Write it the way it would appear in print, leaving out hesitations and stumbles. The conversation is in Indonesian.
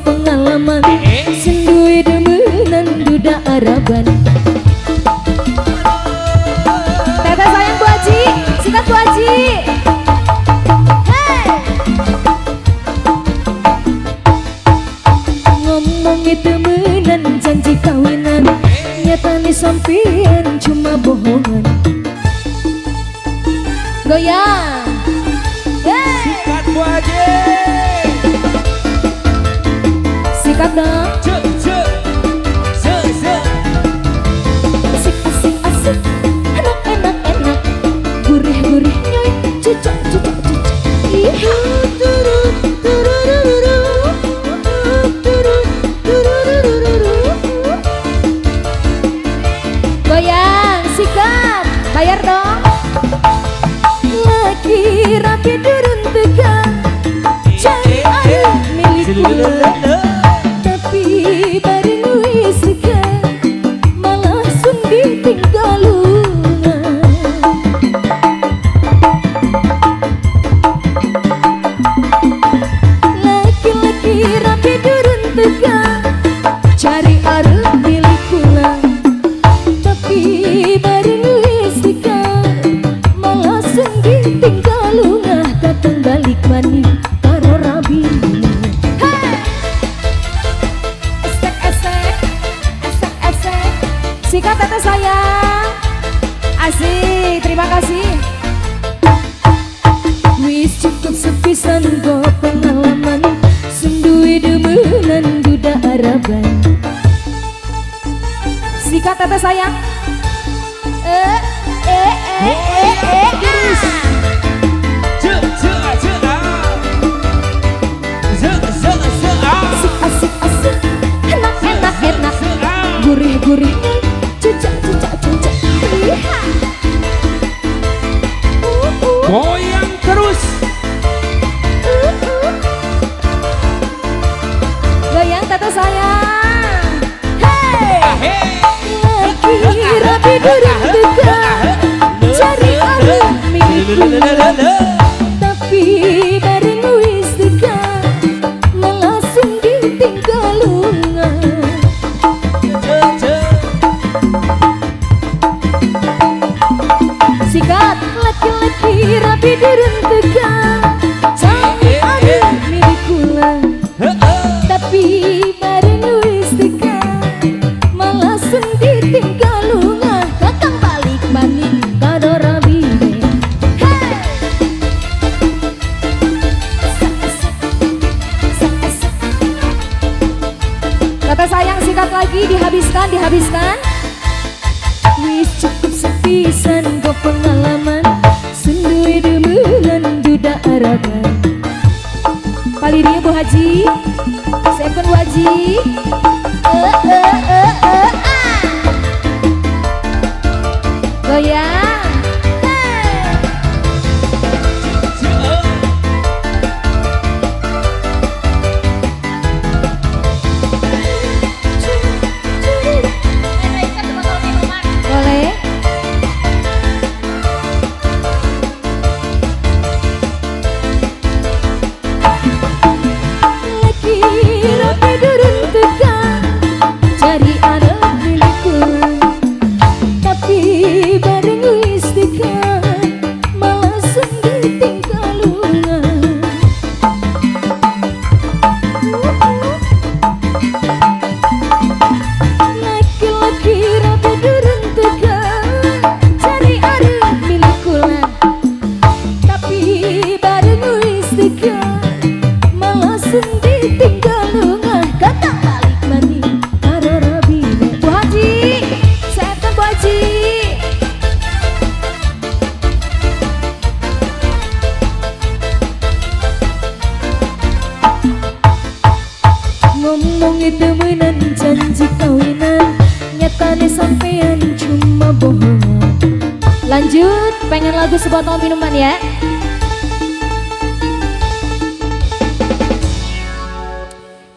pengalaman sendui demenan duda araban. Teteh sayang Bu Haji, sikat Bu Haji. Hey. Ngomongin demenan janji kawinan, nyatanya sampean cuma bohongan. Goyang. Sikat Bu Haji. Sikat dong. Asik asik asik, enak enak enak, gurih gurih nyoy, cucok cucok cucok. Iha turu turururu, turu turururu. Goyang, sikat, bayar dong. Lagi rapi durun tegang, cari air milikku. Tapi bareng wis tegang, malah sun ditinggalungan. Laki-laki rapi durun tegang, cari air milikku. Tapi bareng wis tegang, malah sun ditinggalungan. Datang balik maning karo rabi. Sikat teteh sayang. Asik, terima kasih. Wis cukup sepisan go pengalaman sendui demenan duda araban. Sikat teteh sayang. Asik asik, enak enak enak, gurih gurih. Goyang terus. Goyang teteh sayang. Hey. Lagi rapi durun tegang, cari air milikku. Tapi bareng wis tegang, malah sun ditinggalungan. Sikat, laki-laki rapi durun tegang, cari air milikku. Tapi bareng wis tegang, malah sun ditinggalungan. Datang balik maning kado rabi. Kata sayang, sikat lagi, dihabiskan, dihabiskan. Wis cukup sepisan go pengalaman sendui demenan duda araban. Kali dia Bu Haji, second Bu Haji. Goyang. Boleh. Lagi rapi durun tegang, cari anak milikku. Tapi bareng wis tegang, malah sun ditinggalungan. Laki-laki rapi durun tegang, cari anak milikku. Tapi bareng wis tegang, malah sun ditinggalungan. Kata balik maning karo rabi. Bu Haji, setan Bu Haji. Ngomongin demenan janji kawinan, nyatane sampean cuma bohongan. Lanjut, pengen lagu sebotol minuman ya.